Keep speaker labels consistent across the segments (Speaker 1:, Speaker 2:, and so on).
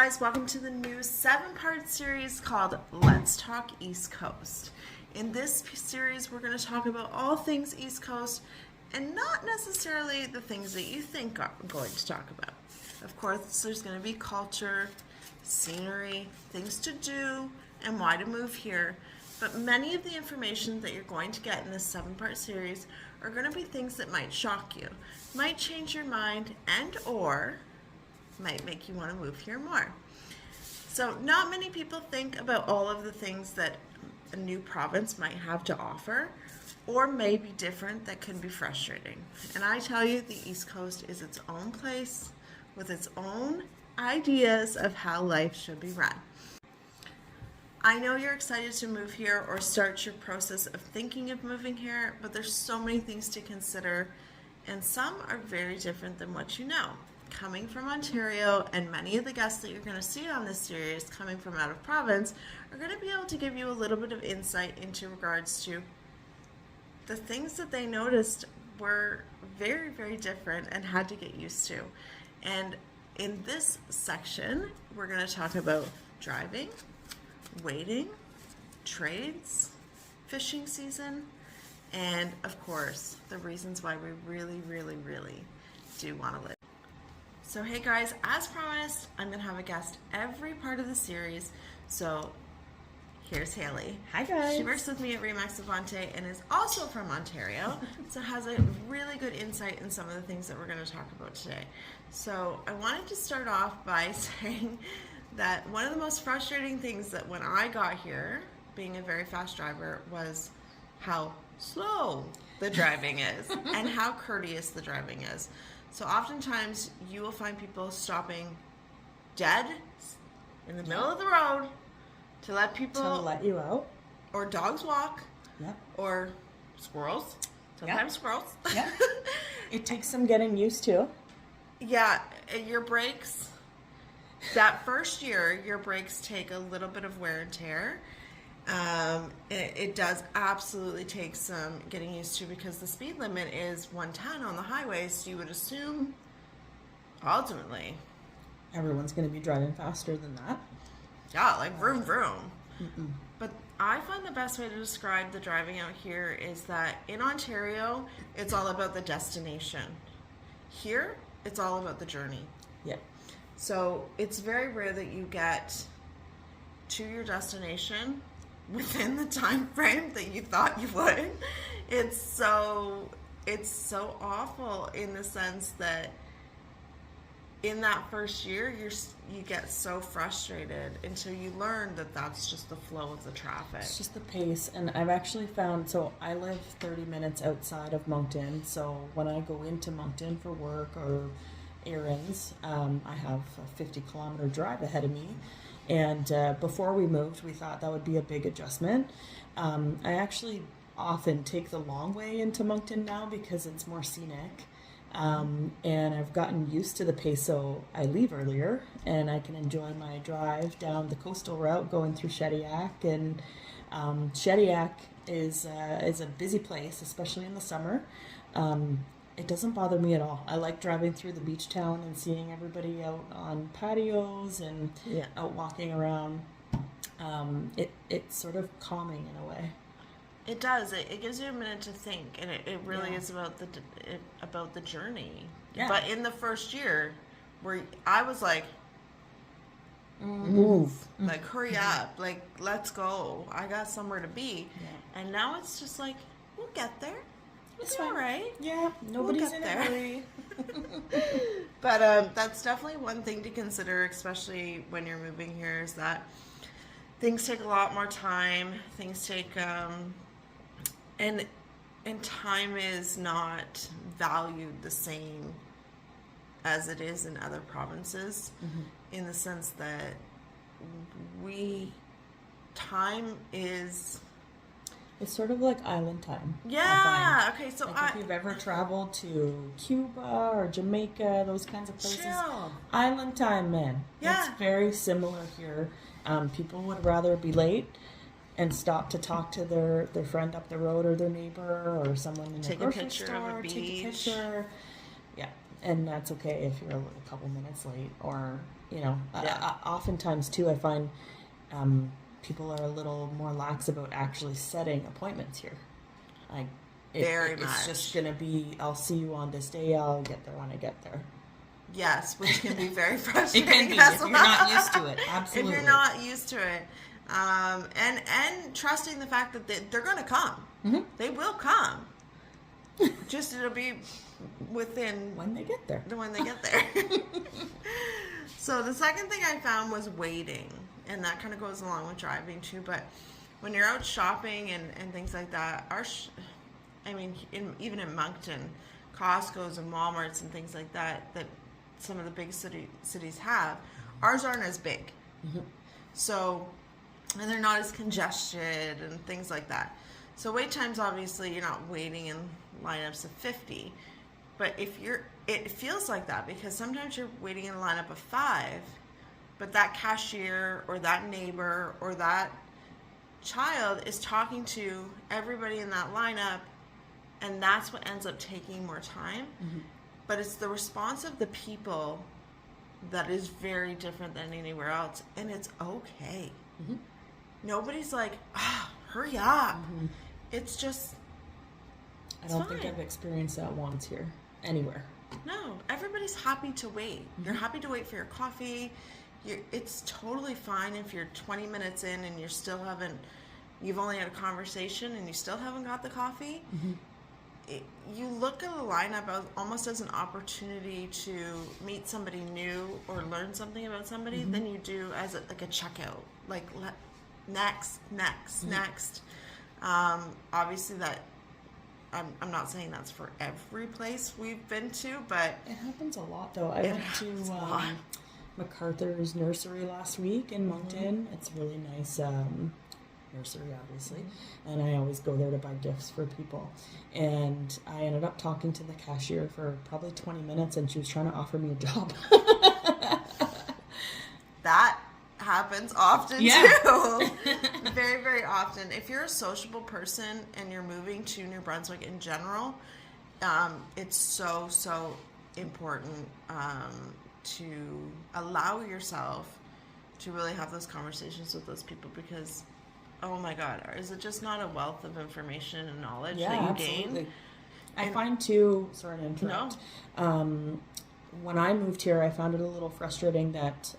Speaker 1: guys, welcome to the new 7-part series called Let's Talk East Coast. In this series, we're going to talk about all things East Coast and not necessarily the things that you think I'm going to talk about. Of course, there's going to be culture, scenery, things to do, and why to move here. But many of the information that you're going to get in this 7-part series are going to be things that might shock you, might change your mind, and or might make you want to move here more. So not many people think about all of the things that a new province might have to offer or may be different that can be frustrating. And I tell you, the East Coast is its own place with its own ideas of how life should be run. I know you're excited to move here or start your process of thinking of moving here, but there's so many things to consider, and some are very different than what you know. Coming from Ontario, and many of the guests that you're going to see on this series coming from out of province are going to be able to give you a little bit of insight into regards to the things that they noticed were very, very different and had to get used to. And in this section, we're going to talk about driving, waiting, trades, fishing season, and of course, the reasons why we really, really, really do want to live. So hey guys, as promised, I'm going to have a guest every part of the series. So here's Haley.
Speaker 2: Hi guys.
Speaker 1: She works with me at Remax Avante and is also from Ontario, so has a really good insight in some of the things that we're going to talk about today. So I wanted to start off by saying that one of the most frustrating things that when I got here, being a very fast driver, was how slow the driving is and how courteous the driving is. So oftentimes you will find people stopping dead in the middle of the road to let people
Speaker 2: let you out,
Speaker 1: or dogs walk,
Speaker 2: yep,
Speaker 1: or squirrels. Sometimes squirrels.
Speaker 2: Yep. It takes some getting used to.
Speaker 1: Yeah, your brakes. That first year, your brakes take a little bit of wear and tear. It does absolutely take some getting used to because the speed limit is 110 on the highways, so you would assume ultimately
Speaker 2: Everyone's going to be driving faster than that.
Speaker 1: Yeah, like vroom vroom. But I find the best way to describe the driving out here is that in Ontario, it's all about the destination. Here, it's all about the journey.
Speaker 2: Yeah.
Speaker 1: So it's very rare that you get to your destination within the time frame that you thought you would. It's so awful in the sense that in that first year you get so frustrated until you learn that that's just the flow of the traffic.
Speaker 2: It's just the pace. And I've actually found, so I live 30 minutes outside of Moncton, so when I go into Moncton for work or errands, I have a 50-kilometer drive ahead of me. And before we moved, we thought that would be a big adjustment. I actually often take the long way into Moncton now because it's more scenic. And I've gotten used to the pace, so I leave earlier and I can enjoy my drive down the coastal route going through Shediac. And Shediac is a busy place, especially in the summer. It doesn't bother me at all. I like driving through the beach town and seeing everybody out on patios and out walking around. It's sort of calming in a way.
Speaker 1: It does. It gives you a minute to think, and it really is about the journey.
Speaker 2: Yeah.
Speaker 1: But in the first year, where I was like,
Speaker 2: move,
Speaker 1: like hurry up, like let's go. I got somewhere to be.
Speaker 2: Yeah.
Speaker 1: And now it's just like we'll get there.
Speaker 2: It's
Speaker 1: all right.
Speaker 2: Yeah, nobody's
Speaker 1: we'll
Speaker 2: in a hurry.
Speaker 1: But that's definitely one thing to consider, especially when you're moving here, is that things take a lot more time. Things take and time is not valued the same as it is in other provinces, in the sense that time is.
Speaker 2: It's sort of like island time.
Speaker 1: Yeah. Okay. So
Speaker 2: if you've ever traveled to Cuba or Jamaica, those kinds of places,
Speaker 1: chill.
Speaker 2: Island time, man.
Speaker 1: Yeah.
Speaker 2: It's very similar here. People would rather be late and stop to talk to their friend up the road or their neighbor or someone in the grocery store.
Speaker 1: Take a picture of a beach.
Speaker 2: Take a picture. Yeah. And that's okay if you're a couple minutes late, or
Speaker 1: Yeah.
Speaker 2: oftentimes too, I find people are a little more lax about actually setting appointments here. Like,
Speaker 1: Very
Speaker 2: it's
Speaker 1: much.
Speaker 2: just gonna be, I'll see you on this day. I'll get there when I get there.
Speaker 1: Yes, which can be very
Speaker 2: It
Speaker 1: frustrating.
Speaker 2: can be
Speaker 1: as
Speaker 2: if you're
Speaker 1: well.
Speaker 2: not used to it. Absolutely.
Speaker 1: If you're not used to it, and trusting the fact that they're going to come, they will come. Just it'll be within
Speaker 2: when they get there.
Speaker 1: when they get there. So the second thing I found was waiting, and that kind of goes along with driving too. But when you're out shopping and things like that, even in Moncton, Costco's and Walmart's and things like that some of the big cities have, ours aren't as big. So, and they're not as congested and things like that. So wait times, obviously, you're not waiting in lineups of 50. But it feels like that because sometimes you're waiting in a lineup of 5, but that cashier or that neighbor or that child is talking to everybody in that lineup, and that's what ends up taking more time. But it's the response of the people that is very different than anywhere else, and it's okay. Nobody's like, hurry up. It's just,
Speaker 2: I don't think I've experienced that once here, anywhere.
Speaker 1: no, everybody's happy to wait. You're happy to wait for your coffee. It's totally fine if you're 20 minutes in and you've only had a conversation and you still haven't got the coffee. You look at a lineup almost as an opportunity to meet somebody new or learn something about somebody than you do as a checkout. Like, next. Obviously that, I'm not saying that's for every place we've been to, but
Speaker 2: it happens a lot though. I went to MacArthur's nursery last week in Moncton. It's a really nice nursery, obviously, and I always go there to buy gifts for people. And I ended up talking to the cashier for probably 20 minutes, and she was trying to offer me a job.
Speaker 1: that happens often too. Very, very often. If you're a sociable person and you're moving to New Brunswick in general, it's so important to allow yourself to really have those conversations with those people, because oh my God, is it just not a wealth of information and knowledge that you
Speaker 2: absolutely.
Speaker 1: gain?
Speaker 2: I find too, sorry to interrupt, when I moved here, I found it a little frustrating that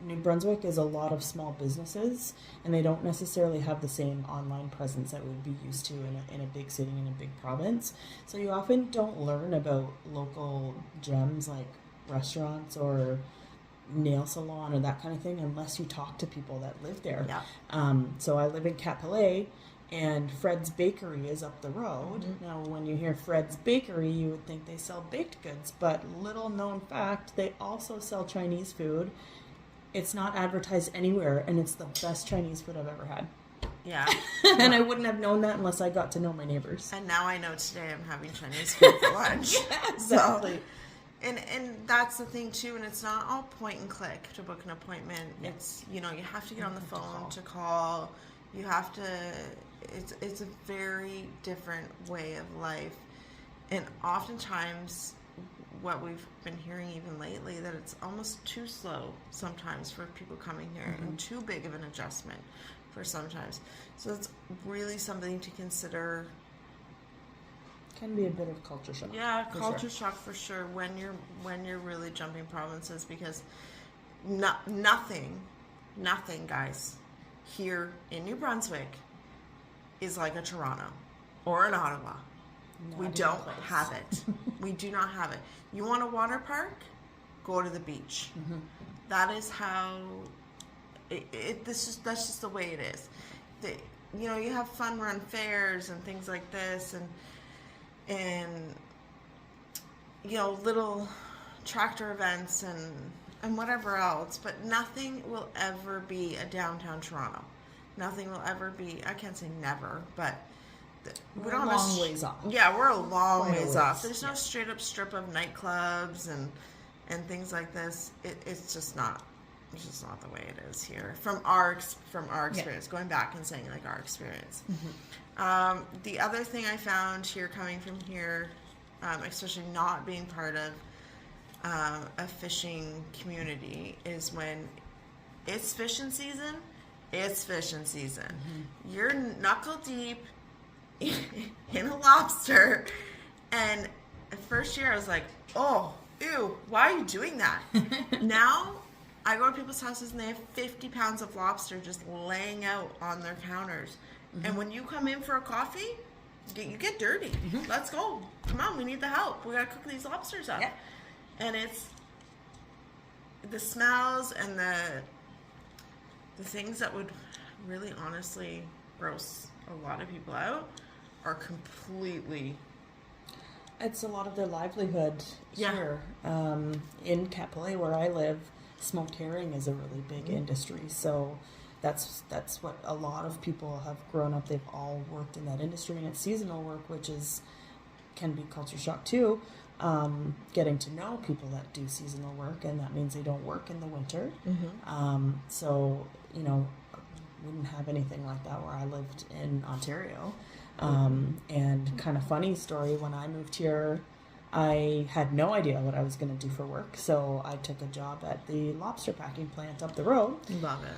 Speaker 2: New Brunswick is a lot of small businesses, and they don't necessarily have the same online presence that we'd be used to in a big city, in a big province. So you often don't learn about local gems like restaurants or nail salon or that kind of thing unless you talk to people that live there. So I live in Cap-Pelé, and Fred's Bakery is up the road. Now, when you hear Fred's Bakery, you would think they sell baked goods, but little known fact, they also sell Chinese food. It's not advertised anywhere, and it's the best Chinese food I've ever had.
Speaker 1: Yeah.
Speaker 2: And I wouldn't have known that unless I got to know my neighbors.
Speaker 1: And now I know today I'm having Chinese food for lunch.
Speaker 2: Exactly.
Speaker 1: So, and that's the thing too, and it's not all point and click to book an appointment. It's, you have to get on the phone to call. You have to, it's a very different way of life. And oftentimes what we've been hearing even lately, that it's almost too slow sometimes for people coming here, and too big of an adjustment for sometimes. So it's really something to consider.
Speaker 2: Can be a bit of culture shock.
Speaker 1: Yeah, culture shock for sure when you're really jumping provinces, because nothing, guys, here in New Brunswick is like a Toronto or an Ottawa. We don't have it. We do not have it. You want a water park? Go to the beach. That is how that's just the way it is. You have fun run fairs and things like this, and little tractor events and whatever else, but nothing will ever be a downtown Toronto. Nothing will ever be, I can't say never, but
Speaker 2: we're a long ways off.
Speaker 1: Yeah, we're a long ways off. There's no straight up strip of nightclubs and things like this. It's just not the way it is here from our experience. Going back and saying like our experience. The other thing I found here, coming from here especially not being part of a fishing community, is when it's fishing season. It's fishing season. Mm-hmm. You're knuckle deep in a lobster, and the first year I was like, oh, ew, why are you doing that? Now I go to people's houses and they have 50 pounds of lobster just laying out on their counters. Mm-hmm. And when you come in for a coffee, you get dirty. Mm-hmm. Let's go. Come on, we need the help. We gotta cook these lobsters up. Yeah. And it's the smells and the things that would really honestly gross a lot of people out are completely...
Speaker 2: It's a lot of their livelihood here. In Kapolei, where I live, smoked herring is a really big industry. So that's what a lot of people have grown up. They've all worked in that industry, and it's seasonal work, which can be culture shock too. Getting to know people that do seasonal work, and that means they don't work in the winter. Mm-hmm. So wouldn't have anything like that where I lived in Ontario. And kind of funny story, when I moved here, I had no idea what I was going to do for work. So I took a job at the lobster packing plant up the road.
Speaker 1: Love it.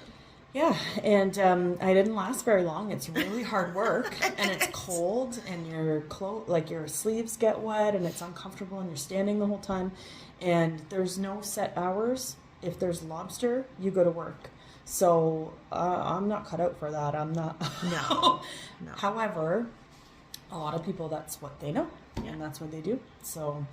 Speaker 2: Yeah, and I didn't last very long. It's really hard work, and it's cold, and your sleeves get wet, and it's uncomfortable, and you're standing the whole time. And there's no set hours. If there's lobster, you go to work. So I'm not cut out for that. I'm not.
Speaker 1: No.
Speaker 2: However, a lot of people, that's what they know, and that's what they do. So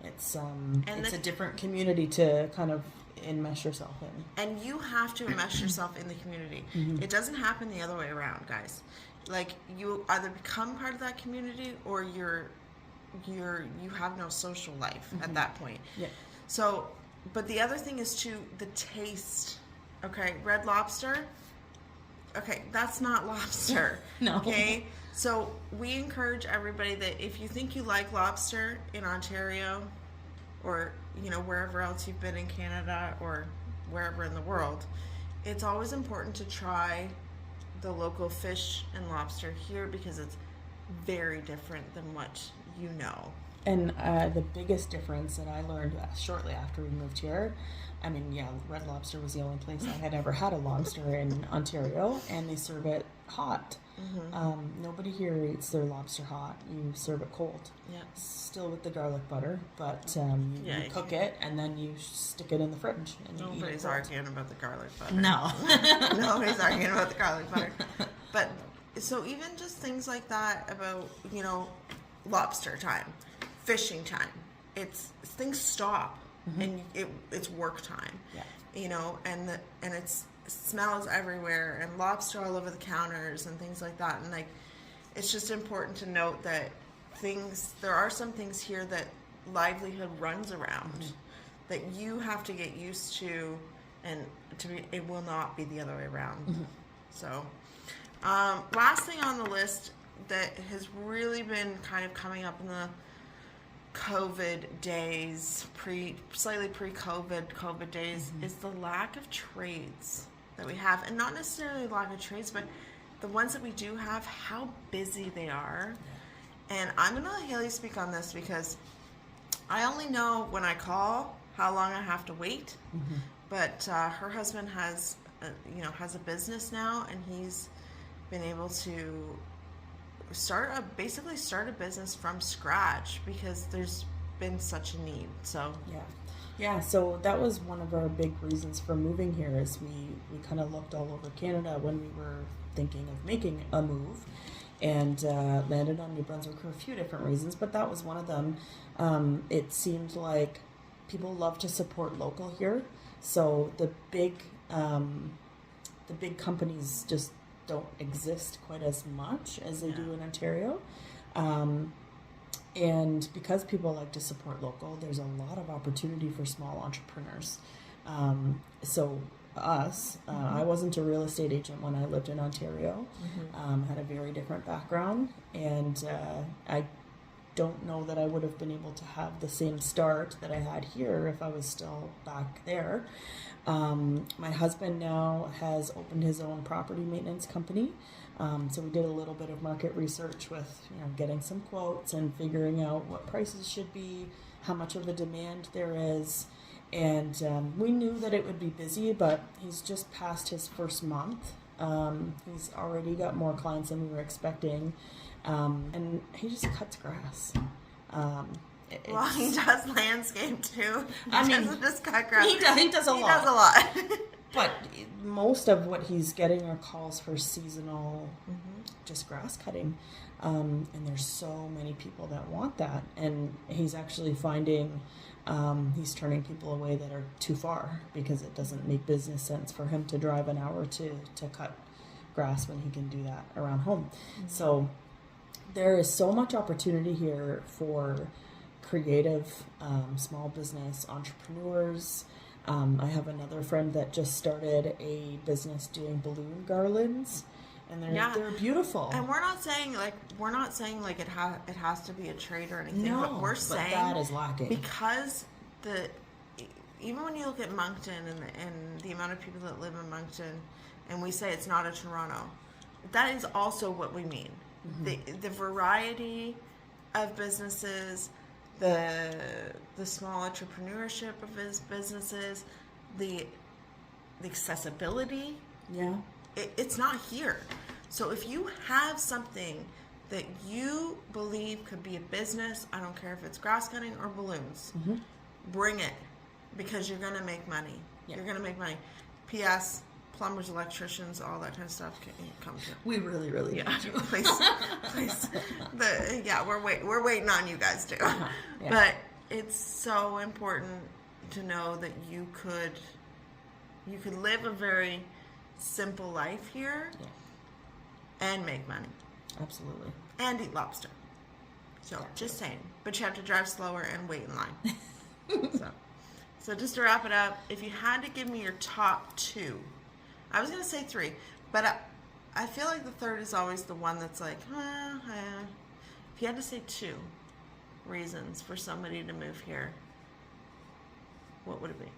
Speaker 2: it's a different community to kind of enmesh yourself in.
Speaker 1: And you have to enmesh yourself in the community. Mm-hmm. It doesn't happen the other way around, guys. Like, you either become part of that community or you have no social life at that point. Yeah. So, but the other thing is the taste. Okay, Red Lobster. Okay, that's not lobster.
Speaker 2: No.
Speaker 1: Okay, so we encourage everybody that if you think you like lobster in Ontario, or wherever else you've been in Canada or wherever in the world, it's always important to try the local fish and lobster here, because it's very different than what you know.
Speaker 2: And the biggest difference that I learned shortly after we moved here, Red Lobster was the only place I had ever had a lobster in Ontario, and they serve it hot. Mm-hmm. Nobody here eats their lobster hot. You serve it cold. Yeah. Still with the garlic butter, but you cook it and then you stick it in the fridge. And
Speaker 1: nobody's arguing about the garlic butter.
Speaker 2: No.
Speaker 1: Nobody's arguing about the garlic butter. But so even just things like that about, lobster time, fishing time, things stop. Mm-hmm. And it's work time. Yeah. And it smells everywhere, and lobster all over the counters and things like that. And it's just important to note that there are some things here that livelihood runs around, mm-hmm. that you have to get used to, and it will not be the other way around. Mm-hmm. So, last thing on the list that has really been kind of coming up in the COVID days, slightly pre-COVID days, mm-hmm. is the lack of trades that we have. And not necessarily lack of trades, but the ones that we do have, how busy they are. Yeah. And I'm going to let Haley speak on this, because I only know when I call how long I have to wait. Mm-hmm. But her husband has a business now, and he's been able to start a business from scratch, because there's been such a need. So so that was one of our big reasons for moving here, is we kind of looked all over Canada when we were thinking of making a move, and landed on New Brunswick for a few different reasons, but that was one of them. It seemed like people love to support local here, so the big companies just don't exist quite as much as they do in Ontario. And because people like to support local, there's a lot of opportunity for small entrepreneurs. So I wasn't a real estate agent when I lived in Ontario. Mm-hmm. Had a very different background, and I don't know that I would have been able to have the same start that I had here if I was still back there. My husband now has opened his own property maintenance company.
Speaker 2: So we did a little bit of market research with, getting some quotes and figuring out what prices should be, how much of a demand there is. And we knew that it would be busy, but he's just passed his first month. He's already got more clients than we were expecting. And he just cuts grass.
Speaker 1: Well, he does landscape too. He doesn't just cut grass.
Speaker 2: He does a lot.
Speaker 1: He does a lot.
Speaker 2: But most of what he's getting are calls for seasonal, just grass cutting. And there's so many people that want that. And he's actually finding he's turning people away that are too far because it doesn't make business sense for him to drive an hour to cut grass when he can do that around home. So there is so much opportunity here for creative small business entrepreneurs. I have another friend that just started a business doing balloon garlands, and they're beautiful.
Speaker 1: And we're not saying like it has to be a trade or anything.
Speaker 2: No,
Speaker 1: but we're saying
Speaker 2: that is lacking
Speaker 1: because even when you look at Moncton and the amount of people that live in Moncton, and we say it's not a Toronto, that is also what we mean. The variety of businesses, the small entrepreneurship of his businesses, the accessibility.
Speaker 2: Yeah.
Speaker 1: It's not here. So if you have something that you believe could be a business, I don't care if it's grass cutting or balloons, bring it, because you're going to make money.
Speaker 2: Yeah.
Speaker 1: You're going to make money. P.S. Plumbers, electricians, all that kind of stuff can come to.
Speaker 2: We really, really need you.
Speaker 1: Please. We're waiting on you guys too.
Speaker 2: Yeah.
Speaker 1: But it's so important to know that you could live a very simple life here and make money.
Speaker 2: Absolutely.
Speaker 1: And eat lobster. So just saying. But you have to drive slower and wait in line. So just to wrap it up, if you had to give me your top two, I was going to say three, but I feel like the third is always the one that's like, if you had to say two reasons for somebody to move here, what would it be?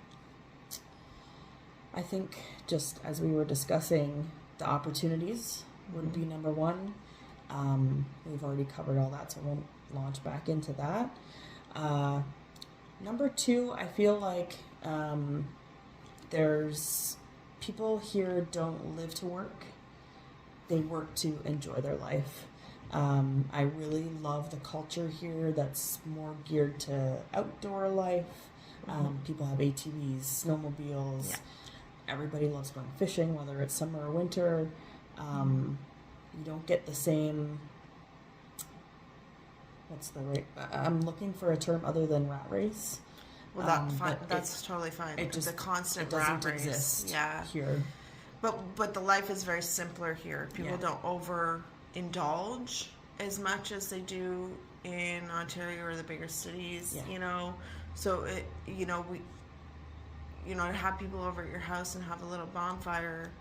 Speaker 2: I think, just as we were discussing, the opportunities would be number one. We've already covered all that, so I won't launch back into that. Number two, I feel like there's people here don't live to work. They work to enjoy their life. I really love the culture here that's more geared to outdoor life. People have ATVs, snowmobiles. Yeah. Everybody loves going fishing, whether it's summer or winter. You don't get the same... I'm looking for a term other than rat race.
Speaker 1: Well, that's totally fine. It's a constant rat race.
Speaker 2: Exist
Speaker 1: yeah.
Speaker 2: here.
Speaker 1: But the life is very simpler here. People don't overindulge as much as they do in Ontario or the bigger cities. Yeah. So to have people over at your house and have a little bonfire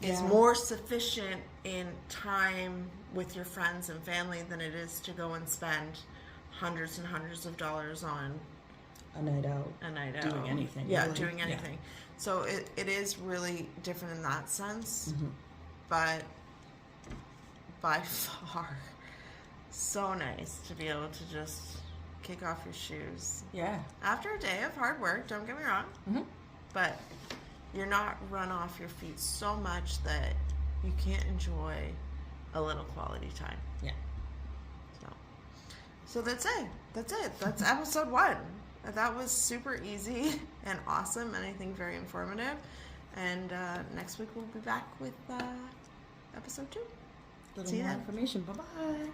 Speaker 1: is more sufficient in time with your friends and family than it is to go and spend hundreds and hundreds of dollars on
Speaker 2: a night out. Doing anything.
Speaker 1: Yeah,
Speaker 2: really.
Speaker 1: Doing anything. Yeah. So it is really different in that sense. But by far, so nice to be able to just kick off your shoes.
Speaker 2: Yeah.
Speaker 1: After a day of hard work, don't get me wrong. But you're not run off your feet so much that you can't enjoy a little quality time.
Speaker 2: Yeah.
Speaker 1: So that's it. That's episode 1. That was super easy and awesome, and I think very informative. And next week we'll be back with episode 2.
Speaker 2: A little more information. Bye-bye.